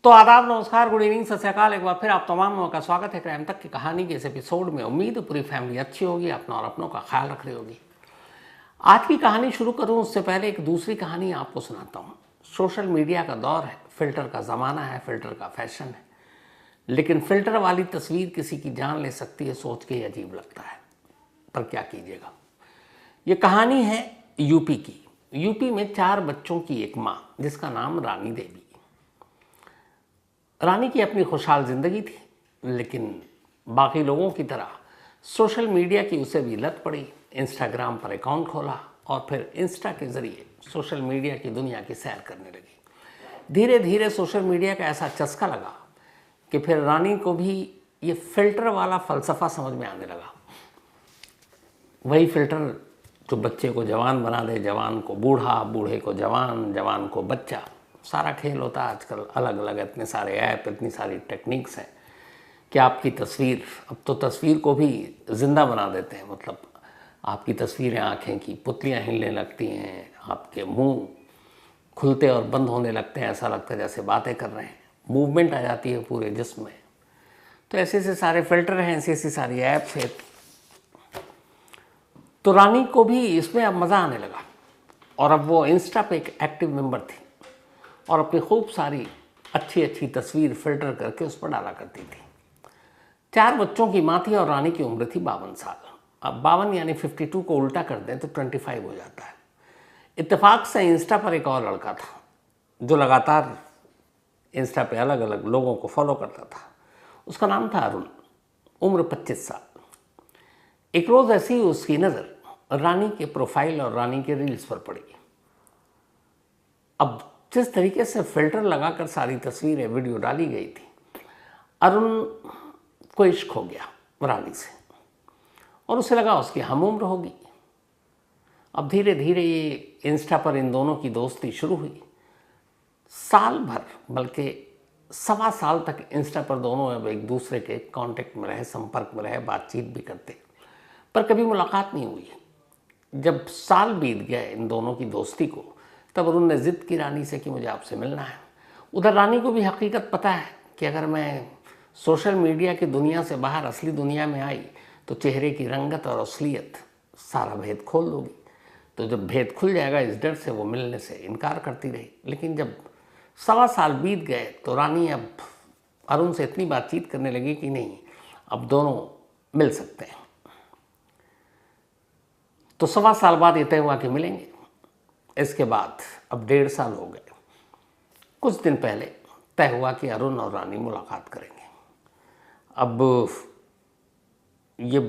तो आदाब, नमस्कार, गुड इवनिंग, सत श्री अकाल। एक बार फिर आप तमाम लोगों का स्वागत है क्राइम तक की कहानी के इस एपिसोड में। उम्मीद है पूरी फैमिली अच्छी होगी, अपना और अपनों का ख्याल रख रही होगी। आज की कहानी शुरू करूं उससे पहले एक दूसरी कहानी आपको सुनाता हूं। सोशल मीडिया का दौर है, फिल्टर का ज़माना है, फिल्टर का फैशन है, लेकिन फिल्टर वाली तस्वीर किसी की जान ले सकती है, सोच के ही अजीब लगता है, पर क्या कीजिएगा। ये कहानी है यूपी की। यूपी में 4 बच्चों की एक माँ जिसका नाम रानी देवी। रानी की अपनी खुशहाल ज़िंदगी थी, लेकिन बाकी लोगों की तरह सोशल मीडिया की उसे भी लत पड़ी। इंस्टाग्राम पर अकाउंट खोला और फिर इंस्टा के ज़रिए सोशल मीडिया की दुनिया की सैर करने लगी। धीरे धीरे सोशल मीडिया का ऐसा चस्का लगा कि फिर रानी को भी ये फ़िल्टर वाला फ़लसफ़ा समझ में आने लगा। वही फ़िल्टर जो बच्चे को जवान बना दे, जवान को बूढ़ा, बूढ़े को जवान, जवान को बच्चा, सारा खेल होता है आजकल। अलग अलग इतने सारे ऐप, इतनी सारी टेक्निक्स हैं कि आपकी तस्वीर, अब तो तस्वीर को भी ज़िंदा बना देते हैं। मतलब आपकी तस्वीरें आँखें की पुतलियाँ हिलने लगती हैं, आपके मुंह खुलते और बंद होने लगते हैं, ऐसा लगता है जैसे बातें कर रहे हैं, मूवमेंट आ जाती है पूरे जिस्म में। तो ऐसे ऐसे सारे फिल्टर हैं, ऐसी ऐसी सारी ऐप्स हैं। तो रानी को भी इसमें अब मज़ा आने लगा और अब वो इंस्टा पे एक एक्टिव मेंबर थी और अपनी खूब सारी अच्छी अच्छी तस्वीर फ़िल्टर करके उस पर डाला करती थी। 4 बच्चों की माँ थी और रानी की उम्र थी 52 साल। अब 52 यानी 52 को उल्टा कर दें तो 25 हो जाता है। इत्तेफाक से इंस्टा पर एक और लड़का था जो लगातार इंस्टा पे अलग अलग लोगों को फॉलो करता था। उसका नाम था अरुण, उम्र 25 साल। एक रोज़ ऐसी ही उसकी नज़र रानी के प्रोफाइल और रानी के रील्स पर पड़ी। अब जिस तरीके से फ़िल्टर लगाकर सारी तस्वीरें, वीडियो डाली गई थी, अरुण को इश्क हो गया रानी से और उसे लगा उसकी हम उम्र होगी। अब धीरे धीरे ये इंस्टा पर इन दोनों की दोस्ती शुरू हुई। साल भर, बल्कि 1.25 साल तक इंस्टा पर दोनों अब एक दूसरे के कांटेक्ट में रहे, संपर्क में रहे, बातचीत भी करते, पर कभी मुलाकात नहीं हुई। जब साल बीत गया इन दोनों की दोस्ती को, तब अरुण ने ज़िद की रानी से कि मुझे आपसे मिलना है। उधर रानी को भी हकीकत पता है कि अगर मैं सोशल मीडिया की दुनिया से बाहर असली दुनिया में आई तो चेहरे की रंगत और असलियत सारा भेद खोल दूँगी। तो जब भेद खुल जाएगा, इस डर से वो मिलने से इनकार करती रही। लेकिन जब 1.25 साल बीत गए तो रानी अब अरुण से इतनी बातचीत करने लगी कि नहीं, अब दोनों मिल सकते हैं। तो 1.25 साल बाद ये तय हुआ कि मिलेंगे। इसके बाद अब 1.5 साल हो गए। कुछ दिन पहले तय हुआ कि अरुण और रानी मुलाकात करेंगे। अब ये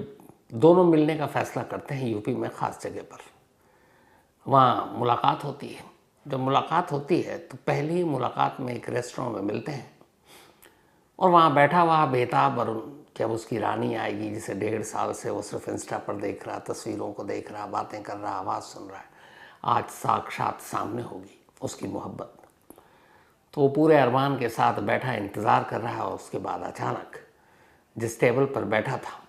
दोनों मिलने का फैसला करते हैं यूपी में ख़ास जगह पर। वहाँ मुलाकात होती है। जब मुलाकात होती है तो पहली मुलाकात में एक रेस्टोरेंट में मिलते हैं और वहाँ बैठा हुआ बेताब अरुण कि अब उसकी रानी आएगी, जिसे 1.5 साल से वो सिर्फ इंस्टा पर देख रहा, तस्वीरों को देख रहा, बातें कर रहा, आवाज़ सुन रहा है, आज साक्षात सामने होगी उसकी मोहब्बत। तो वो पूरे अरमान के साथ बैठा इंतज़ार कर रहा है और उसके बाद अचानक जिस टेबल पर बैठा था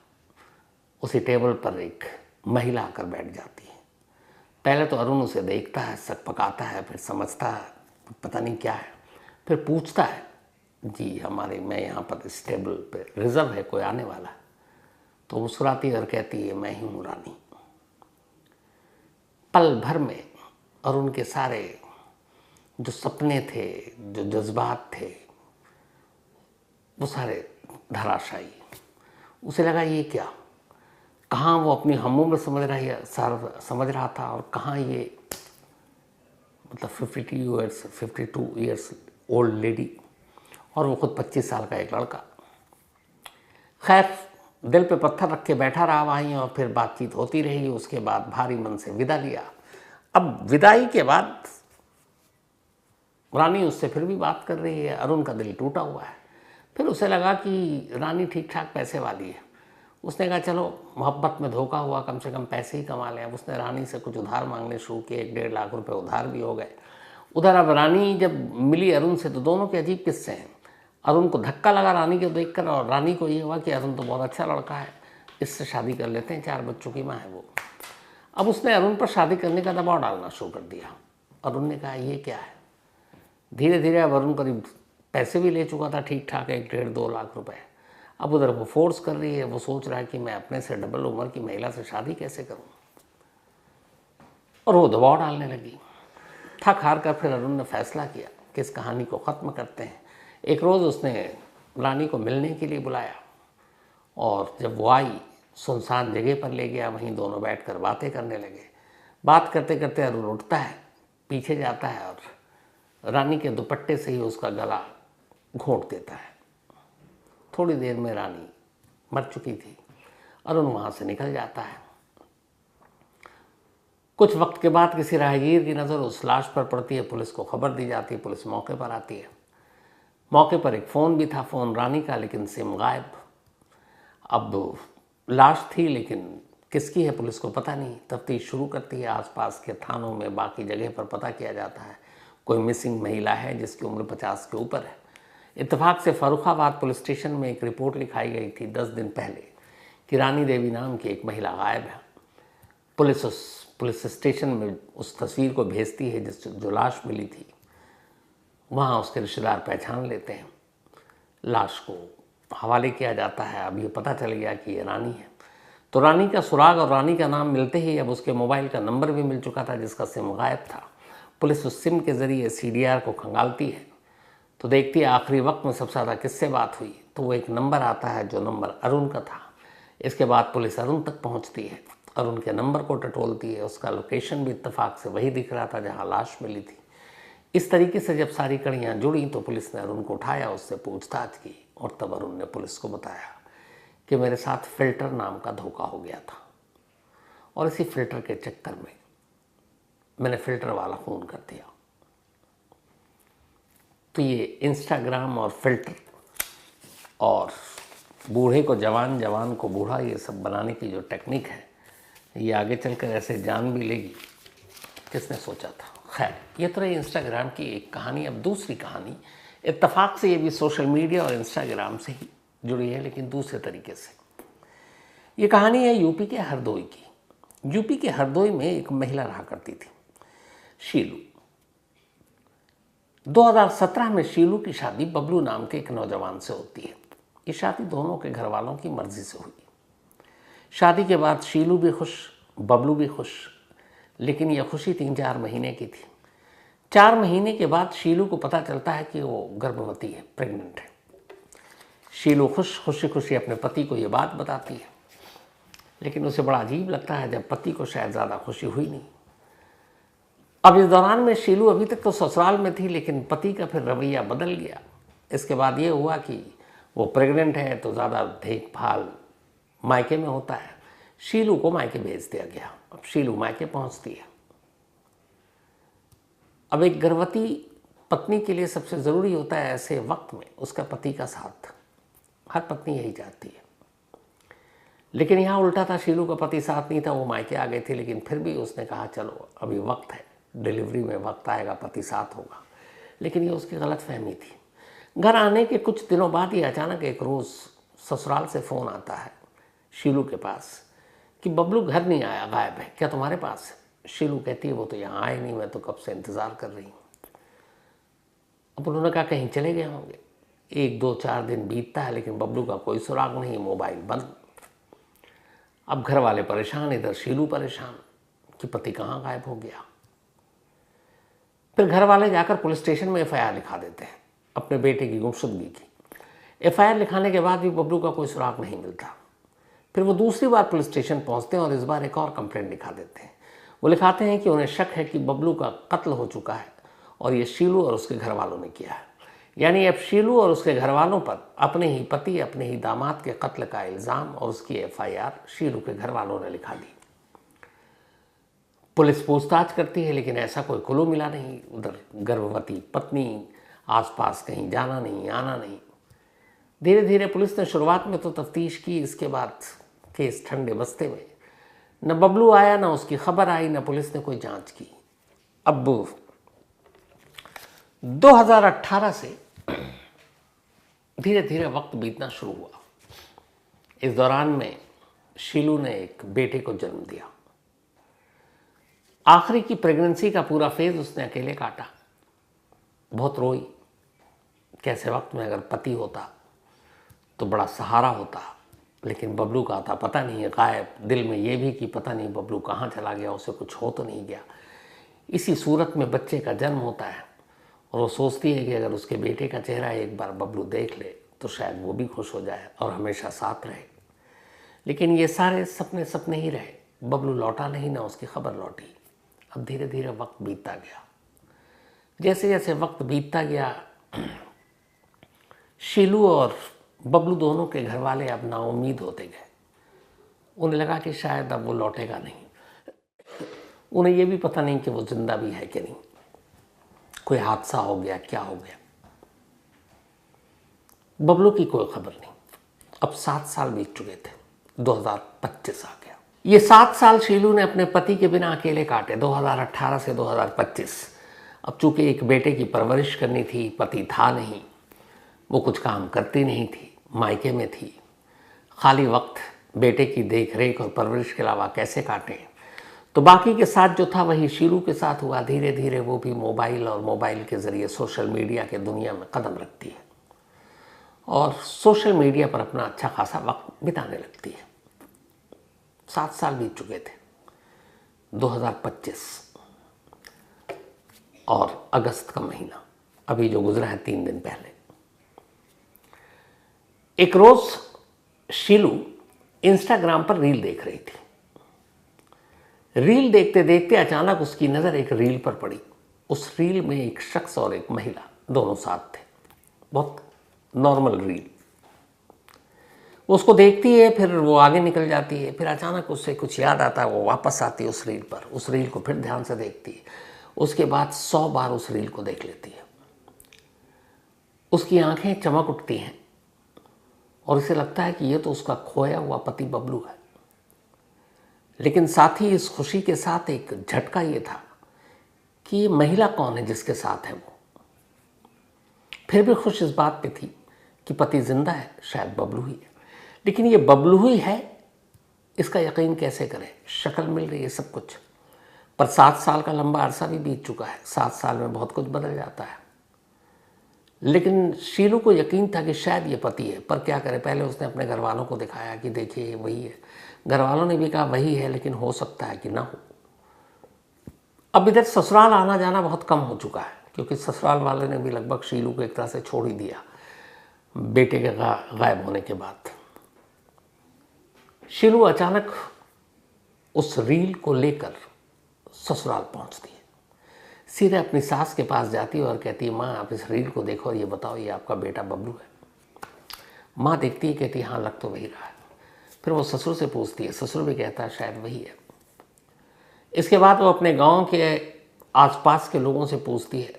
उसी टेबल पर एक महिला आकर बैठ जाती है। पहले तो अरुण उसे देखता है, सकपकाता है, फिर समझता है पता नहीं क्या है, फिर पूछता है, जी हमारे, मैं यहाँ पर इस टेबल पे रिज़र्व है, कोई आने वाला है? तो मुस्कुराती और कहती है, मैं ही हूँ रानी। पल भर में अरुण के सारे जो सपने थे, जो जज्बात थे, वो सारे धराशायी। उसे लगा ये क्या, कहाँ वो अपनी हमउम्र समझ रहा था और कहाँ ये मतलब 52 ईयर्स ओल्ड लेडी और वो खुद 25 साल का एक लड़का। खैर, दिल पे पत्थर रख के बैठा रहा वहीं और फिर बातचीत होती रही। उसके बाद भारी मन से विदा लिया। अब विदाई के बाद रानी उससे फिर भी बात कर रही है। अरुण का दिल टूटा हुआ है। फिर उसे लगा कि रानी ठीक ठाक पैसे वाली है। उसने कहा चलो मोहब्बत में धोखा हुआ, कम से कम पैसे ही कमा लें। अब उसने रानी से कुछ उधार मांगने शुरू किए। 1.5 लाख रुपए उधार भी हो गए। उधर अब रानी जब मिली अरुण से तो दोनों के अजीब किस्से हैं। अरुण को धक्का लगा रानी को देखकर और रानी को ये हुआ कि अरुण तो बहुत अच्छा लड़का है, इससे शादी कर लेते हैं, 4 बच्चों की माँ है वो। अब उसने अरुण पर शादी करने का दबाव डालना शुरू कर दिया। अरुण ने कहा ये क्या है। धीरे धीरे अब अरुण करीब पैसे भी ले चुका था ठीक ठाक 1-1.5-2 लाख रुपए। अब उधर वो फोर्स कर रही है, वो सोच रहा है कि मैं अपने से डबल उम्र की महिला से शादी कैसे करूं, और वो दबाव डालने लगी। थक हार कर फिर अरुण ने फैसला किया कि इस कहानी को ख़त्म करते हैं। एक रोज़ उसने रानी को मिलने के लिए बुलाया, और जब वो आई सुनसान जगह पर ले गया, वहीं दोनों बैठकर बातें करने लगे। बात करते करते अरुण उठता है, पीछे जाता है और रानी के दुपट्टे से ही उसका गला घोंट देता है। थोड़ी देर में रानी मर चुकी थी। अरुण वहाँ से निकल जाता है। कुछ वक्त के बाद किसी राहगीर की नज़र उस लाश पर पड़ती है। पुलिस को खबर दी जाती है, पुलिस मौके पर आती है। मौके पर एक फ़ोन भी था, फ़ोन रानी का, लेकिन सिम गायब। अब लाश थी लेकिन किसकी है पुलिस को पता नहीं। तफ्तीश शुरू करती है, आसपास के थानों में बाकी जगह पर पता किया जाता है कोई मिसिंग महिला है जिसकी उम्र 50 के ऊपर है। इत्तेफाक से फर्रुखाबाद पुलिस स्टेशन में एक रिपोर्ट लिखाई गई थी 10 दिन पहले कि रानी देवी नाम की एक महिला गायब है। पुलिस उस पुलिस स्टेशन में उस तस्वीर को भेजती है जो लाश मिली थी। वहाँ उसके रिश्तेदार पहचान लेते हैं, लाश को हवाले किया जाता है। अब ये पता चल गया कि ये रानी है। तो रानी का सुराग और रानी का नाम मिलते ही अब उसके मोबाइल का नंबर भी मिल चुका था जिसका सिम गायब था। पुलिस उस सिम के ज़रिए CDR को खंगालती है, तो देखती है आखिरी वक्त में सबसे ज़्यादा किससे बात हुई। तो वो एक नंबर आता है जो नंबर अरुण का था। इसके बाद पुलिस अरुण तक पहुंचती है, अरुण के नंबर को टटोलती है। उसका लोकेशन भी इत्तेफाक से वही दिख रहा था जहां लाश मिली थी। इस तरीके से जब सारी कड़ियाँ जुड़ी तो पुलिस ने अरुण को उठाया, उससे पूछताछ की, और तब अरुण ने पुलिस को बताया कि मेरे साथ फ़िल्टर नाम का धोखा हो गया था, और इसी फ़िल्टर के चक्कर में मैंने फ़िल्टर वाला फ़ोन कर दिया। तो ये इंस्टाग्राम और फ़िल्टर और बूढ़े को जवान, जवान को बूढ़ा, ये सब बनाने की जो टेक्निक है, ये आगे चलकर ऐसे जान भी लेगी, किसने सोचा था। खैर, ये तो रही इंस्टाग्राम की एक कहानी। अब दूसरी कहानी, इत्तेफाक से ये भी सोशल मीडिया और इंस्टाग्राम से ही जुड़ी है, लेकिन दूसरे तरीके से। ये कहानी है यूपी के हरदोई की। यूपी के हरदोई में एक महिला रहा करती थी, शीलू। 2017 में शीलू की शादी बबलू नाम के एक नौजवान से होती है। ये शादी दोनों के घर वालों की मर्जी से हुई। शादी के बाद शीलू भी खुश, बबलू भी खुश, लेकिन यह खुशी 3-4 महीने की थी। 4 महीने के बाद शीलू को पता चलता है कि वो गर्भवती है, प्रेग्नेंट है। शीलू खुशी खुशी अपने पति को ये बात बताती है, लेकिन उसे बड़ा अजीब लगता है जब पति को शायद ज़्यादा खुशी हुई नहीं। अब इस दौरान में शीलू अभी तक तो ससुराल में थी, लेकिन पति का फिर रवैया बदल गया। इसके बाद ये हुआ कि वो प्रेग्नेंट है तो ज़्यादा देखभाल मायके में होता है। शीलू को मायके भेज दिया गया। अब शीलू मायके पहुंचती है। अब एक गर्भवती पत्नी के लिए सबसे ज़रूरी होता है ऐसे वक्त में उसका पति का साथ। हर पत्नी यही चाहती है, लेकिन यहाँ उल्टा था। शीलू का पति साथ नहीं था, वो मायके आ गए थे, लेकिन फिर भी उसने कहा चलो अभी वक्त है, डिलीवरी में वक्त आएगा, पति साथ होगा। लेकिन ये उसकी गलत फहमी थी। घर आने के कुछ दिनों बाद ही अचानक एक रोज़ ससुराल से फ़ोन आता है शीलू के पास कि बबलू घर नहीं आया, गायब है, क्या तुम्हारे पास है? शीलू कहती है वो तो यहाँ आए नहीं, मैं तो कब से इंतज़ार कर रही हूँ। अब उन्होंने कहा कहीं चले गए होंगे। 1-2-4 दिन बीतता है, लेकिन बबलू का कोई सुराग नहीं, मोबाइल बंद। अब घर वाले परेशान, इधर शीलू परेशान कि पति कहाँ गायब हो गया। फिर घर वाले जाकर पुलिस स्टेशन में FIR लिखा देते हैं अपने बेटे की गुमशुदगी की। FIR लिखाने के बाद भी बबलू का कोई सुराग नहीं मिलता। फिर वो दूसरी बार पुलिस स्टेशन पहुंचते हैं और इस बार एक और कंप्लेंट लिखा देते हैं। वो लिखाते हैं कि उन्हें शक है कि बबलू का कत्ल हो चुका है और ये शीलू और उसके घर वालों ने किया है। यानी अब शीलू और उसके घर वालों पर अपने ही पति, अपने ही दामाद के कत्ल का इल्ज़ाम और उसकी FIR शीलू के घर वालों ने लिखा दी। पुलिस पूछताछ करती है, लेकिन ऐसा कोई क्लू मिला नहीं। उधर गर्भवती पत्नी, आसपास कहीं जाना नहीं, आना नहीं। धीरे धीरे पुलिस ने शुरुआत में तो तफ्तीश की, इसके बाद केस ठंडे बस्ते में। न बबलू आया, न उसकी खबर आई, न पुलिस ने कोई जांच की। अब 2018 से धीरे धीरे वक्त बीतना शुरू हुआ। इस दौरान में शीलू ने एक बेटे को जन्म दिया। आखिरी की प्रेगनेंसी का पूरा फेज उसने अकेले काटा। बहुत रोई, कैसे वक्त में अगर पति होता तो बड़ा सहारा होता, लेकिन बबलू का था पता नहीं है गायब। दिल में ये भी कि पता नहीं बबलू कहाँ चला गया, उसे कुछ हो तो नहीं गया। इसी सूरत में बच्चे का जन्म होता है और वो सोचती है कि अगर उसके बेटे का चेहरा एक बार बबलू देख ले तो शायद वो भी खुश हो जाए और हमेशा साथ रहे। लेकिन ये सारे सपने सपने ही रहे, बबलू लौटा नहीं, ना उसकी खबर लौटी। अब धीरे धीरे वक्त बीतता गया। जैसे जैसे वक्त बीतता गया, शीलू और बबलू दोनों के घर वाले अब नाउम्मीद होते गए। उन्हें लगा कि शायद अब वो लौटेगा नहीं। उन्हें ये भी पता नहीं कि वो जिंदा भी है कि नहीं, कोई हादसा हो गया, क्या हो गया। बबलू की कोई खबर नहीं। अब 7 साल बीत चुके थे, 2025 आ गया। ये 7 साल शीलू ने अपने पति के बिना अकेले काटे, 2018 से 2025। अब चूंकि एक बेटे की परवरिश करनी थी, पति था नहीं, वो कुछ काम करती नहीं थी, मायके में थी, खाली वक्त बेटे की देख रेख और परवरिश के अलावा कैसे काटें। तो बाकी के साथ जो था वही शीलू के साथ हुआ। धीरे धीरे वो भी मोबाइल और मोबाइल के ज़रिए सोशल मीडिया के दुनिया में कदम रखती है और सोशल मीडिया पर अपना अच्छा खासा वक्त बिताने लगती है। 7 साल बीत चुके थे, 2025 और अगस्त का महीना अभी जो गुजरा है 3 दिन पहले। एक रोज शीलू इंस्टाग्राम पर रील देख रही थी। रील देखते देखते अचानक उसकी नज़र एक रील पर पड़ी। उस रील में एक शख्स और एक महिला दोनों साथ थे, बहुत नॉर्मल रील। वो उसको देखती है, फिर वो आगे निकल जाती है, फिर अचानक उससे कुछ याद आता है, वो वापस आती है उस रील पर, उस रील को फिर ध्यान से देखती है। उसके बाद 100 बार उस रील को देख लेती है। उसकी आंखें चमक उठती हैं और उसे लगता है कि ये तो उसका खोया हुआ पति बबलू है। लेकिन साथ ही इस खुशी के साथ एक झटका ये था कि ये महिला कौन है जिसके साथ है वो। फिर भी खुश इस बात पे थी कि पति जिंदा है, शायद बबलू ही है। लेकिन ये बबलू ही है इसका यकीन कैसे करें, शक्ल मिल रही है, सब कुछ। पर 7 साल का लंबा अरसा भी बीत चुका है। 7 साल में बहुत कुछ बदल जाता है। लेकिन शीलू को यकीन था कि शायद ये पति है, पर क्या करे, पहले उसने अपने घर वालों को दिखाया कि देखिए वही है। घर वालों ने भी कहा वही है, लेकिन हो सकता है कि ना हो। अब इधर ससुराल आना जाना बहुत कम हो चुका है, क्योंकि ससुराल वाले ने भी लगभग शीलू को एक तरह से छोड़ ही दिया बेटे के गायब होने के बाद। शीलू अचानक उस रील को लेकर ससुराल पहुंचती है, सीधे अपनी सास के पास जाती है और कहती है, माँ आप इस रील को देखो और ये बताओ ये आपका बेटा बबलू है। माँ देखती है, कहती है हाँ लग तो वही रहा है। फिर वो ससुर से पूछती है, ससुर भी कहता है शायद वही है। इसके बाद वो अपने गांव के आसपास के लोगों से पूछती है,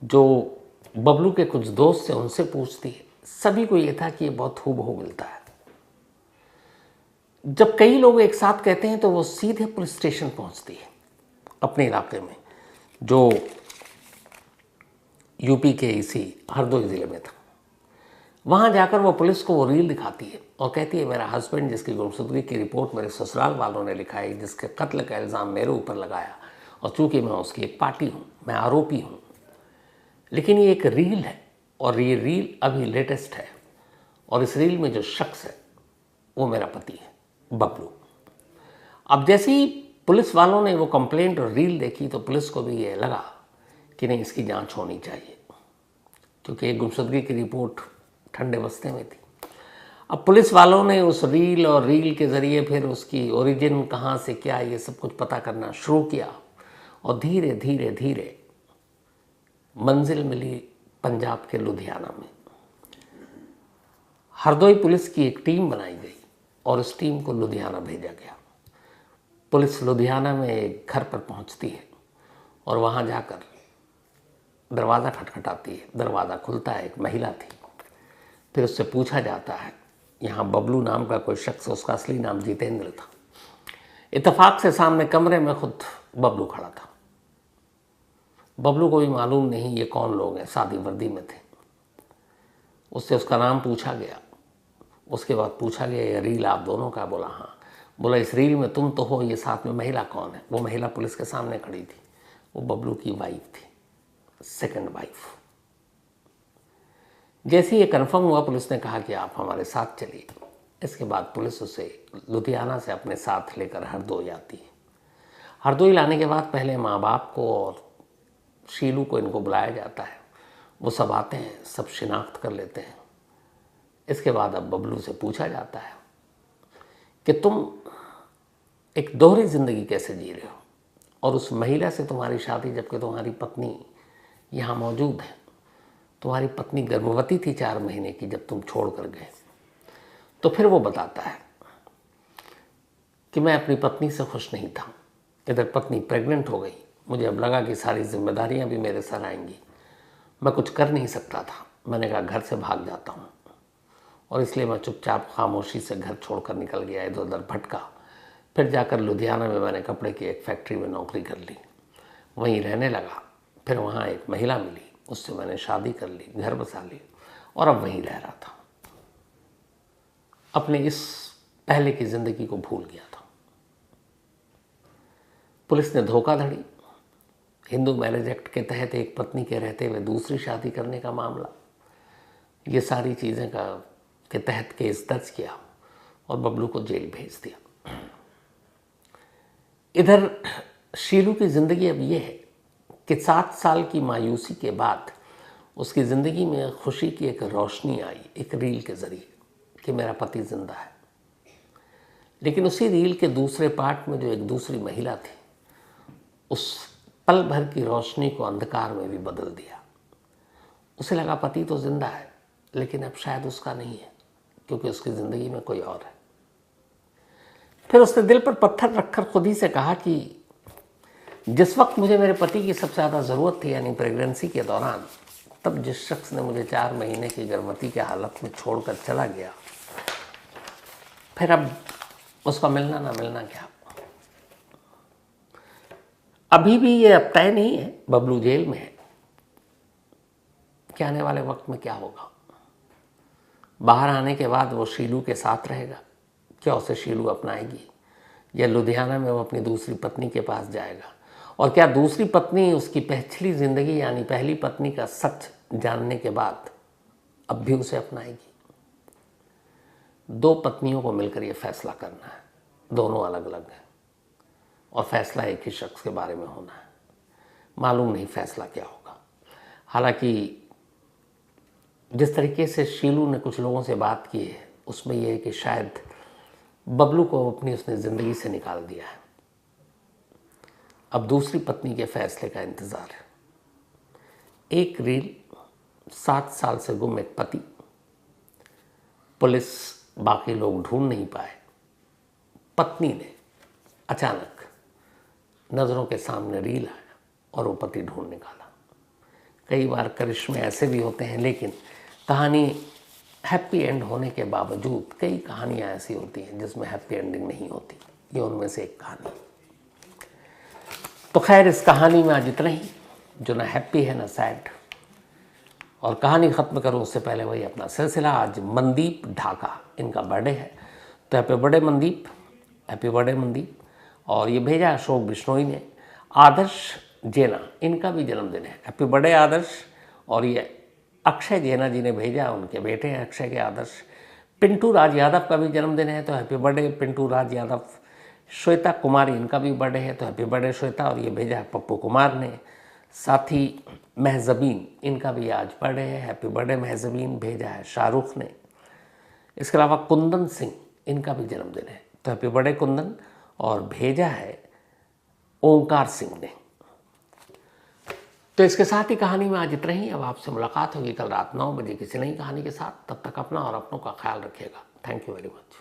जो बबलू के कुछ दोस्त थे उनसे पूछती है। सभी को ये था कि ये बहुत हूबहू मिलता है। जब कई लोग एक साथ कहते हैं तो वो सीधे पुलिस स्टेशन पहुंचती है अपने इलाके में, जो यूपी के इसी हरदोई ज़िले में था। वहाँ जाकर वो पुलिस को वो रील दिखाती है और कहती है, मेरा हस्बैंड जिसकी गुमशुदगी की रिपोर्ट मेरे ससुराल वालों ने लिखाई, जिसके कत्ल का इल्ज़ाम मेरे ऊपर लगाया, और चूँकि मैं उसकी एक पार्टी हूँ, मैं आरोपी हूँ, लेकिन ये एक रील है और ये रील अभी लेटेस्ट है और इस रील में जो शख्स है वो मेरा पति है बबलू। अब जैसे ही पुलिस वालों ने वो कंप्लेंट और रील देखी तो पुलिस को भी ये लगा कि नहीं, इसकी जांच होनी चाहिए, क्योंकि एक गुमशुदगी की रिपोर्ट ठंडे बस्ते में थी। अब पुलिस वालों ने उस रील और रील के ज़रिए फिर उसकी ओरिजिन कहाँ से क्या, ये सब कुछ पता करना शुरू किया और धीरे धीरे धीरे मंजिल मिली पंजाब के लुधियाना में। हरदोई पुलिस की एक टीम बनाई गई और उस टीम को लुधियाना भेजा गया। पुलिस लुधियाना में एक घर पर पहुंचती है और वहां जाकर दरवाज़ा खटखटाती है। दरवाज़ा खुलता है, एक महिला थी। फिर उससे पूछा जाता है, यहाँ बबलू नाम का कोई शख्स, उसका असली नाम जितेंद्र था। इत्तेफाक से सामने कमरे में खुद बबलू खड़ा था। बबलू को भी मालूम नहीं ये कौन लोग हैं, सादी वर्दी में थे। उससे उसका नाम पूछा गया। उसके बाद पूछा गया ये रील आप दोनों का? बोला हाँ। बोला इस रील में तुम तो हो, ये साथ में महिला कौन है? वो महिला पुलिस के सामने खड़ी थी, वो बबलू की वाइफ थी, सेकंड वाइफ। जैसे ये कन्फर्म हुआ, पुलिस ने कहा कि आप हमारे साथ चलिए। इसके बाद पुलिस उसे लुधियाना से अपने साथ लेकर हरदोई आती है। हरदोई लाने के बाद पहले माँ बाप को और शीलू को इनको बुलाया जाता है। वो सब आते हैं, सब शिनाख्त कर लेते हैं। इसके बाद अब बबलू से पूछा जाता है कि तुम एक दोहरी ज़िंदगी कैसे जी रहे हो, और उस महिला से तुम्हारी शादी, जबकि तुम्हारी पत्नी यहाँ मौजूद है। तुम्हारी पत्नी गर्भवती थी 4 महीने की जब तुम छोड़ कर गए। तो फिर वो बताता है कि मैं अपनी पत्नी से खुश नहीं था। इधर पत्नी प्रेग्नेंट हो गई, मुझे अब लगा कि सारी जिम्मेदारियां भी मेरे सर आएंगी, मैं कुछ कर नहीं सकता था। मैंने कहा घर से भाग जाता हूँ, और इसलिए मैं चुपचाप खामोशी से घर छोड़कर निकल गया, इधर उधर भटका। फिर जाकर लुधियाना में मैंने कपड़े की एक फैक्ट्री में नौकरी कर ली, वहीं रहने लगा। फिर वहाँ एक महिला मिली, उससे मैंने शादी कर ली, घर बसा ली, और अब वहीं रह रहा था। अपने इस पहले की ज़िंदगी को भूल गया था। पुलिस ने धोखाधड़ी, हिंदू मैरिज एक्ट के तहत एक पत्नी के रहते हुए दूसरी शादी करने का मामला, ये सारी चीज़ें के तहत केस दर्ज किया और बबलू को जेल भेज दिया। इधर शीलू की ज़िंदगी अब ये है कि 7 साल की मायूसी के बाद उसकी ज़िंदगी में खुशी की एक रोशनी आई, एक रील के ज़रिए, कि मेरा पति ज़िंदा है। लेकिन उसी रील के दूसरे पार्ट में जो एक दूसरी महिला थी, उस पल भर की रोशनी को अंधकार में भी बदल दिया। उसे लगा पति तो जिंदा है, लेकिन अब शायद उसका नहीं है, क्योंकि उसकी ज़िंदगी में कोई और है। फिर उसने दिल पर पत्थर रखकर खुद ही से कहा कि जिस वक्त मुझे मेरे पति की सबसे ज़्यादा ज़रूरत थी, यानी प्रेगनेंसी के दौरान, तब जिस शख्स ने मुझे 4 महीने की गर्भवती के हालत में छोड़कर चला गया, फिर अब उसका मिलना ना मिलना क्या। अभी भी ये अब तय नहीं है, बबलू जेल में है कि आने वाले वक्त में क्या होगा। बाहर आने के बाद वो शीलू के साथ रहेगा, क्या उसे शीलू अपनाएगी, या लुधियाना में वो अपनी दूसरी पत्नी के पास जाएगा, और क्या दूसरी पत्नी उसकी पिछली ज़िंदगी यानी पहली पत्नी का सच जानने के बाद अब भी उसे अपनाएगी। 2 पत्नियों को मिलकर ये फैसला करना है, दोनों अलग अलग हैं, और फैसला एक ही शख्स के बारे में होना है। मालूम नहीं फैसला क्या होगा। हालांकि जिस तरीके से शीलू ने कुछ लोगों से बात की है, उसमें यह है कि शायद बबलू को अपनी उसने ज़िंदगी से निकाल दिया है। अब दूसरी पत्नी के फैसले का इंतज़ार है। एक रील, 7 साल से गुम एक पति, पुलिस बाकी लोग ढूंढ नहीं पाए, पत्नी ने अचानक नज़रों के सामने रील आया और वो पति ढूंढ निकाला। कई बार करिश्मे ऐसे भी होते हैं, लेकिन कहानी हैप्पी एंड होने के बावजूद कई कहानियाँ ऐसी होती हैं जिसमें हैप्पी एंडिंग नहीं होती। ये उनमें से एक कहानी। तो खैर, इस कहानी में आज इतना ही, जो ना हैप्पी है ना सैड। और कहानी ख़त्म करूँ उससे पहले वही अपना सिलसिला। आज मनदीप ढाका, इनका बर्थडे है, तो happy birthday Mandeep, happy birthday Mandeep. और ये भेजा अशोक बिश्नोई ने। आदर्श जैना, इनका भी जन्मदिन है, हैप्पी बर्थडे आदर्श। और ये अक्षय जैना जी ने भेजा, उनके बेटे हैं अक्षय के आदर्श। पिंटू राज यादव का भी जन्मदिन है, तो हैप्पी बर्थडे पिंटू राज यादव। श्वेता कुमारी, इनका भी बर्थडे है, तो हैप्पी बर्थडे श्वेता। और ये भेजा है पप्पू कुमार ने। साथ ही महजबीन, इनका भी आज बर्थडे है, हैप्पी बर्थडे महजबीन, भेजा है शाहरुख ने। इसके अलावा कुंदन सिंह, इनका भी जन्मदिन है, तो हैप्पी बर्थडे कुंदन। और भेजा है ओंकार सिंह ने। तो इसके साथ ही कहानी में आज इतना ही। अब आपसे मुलाकात होगी कल रात 9 बजे किसी नई कहानी के साथ। तब तक अपना और अपनों का ख्याल रखिएगा। Thank you very much.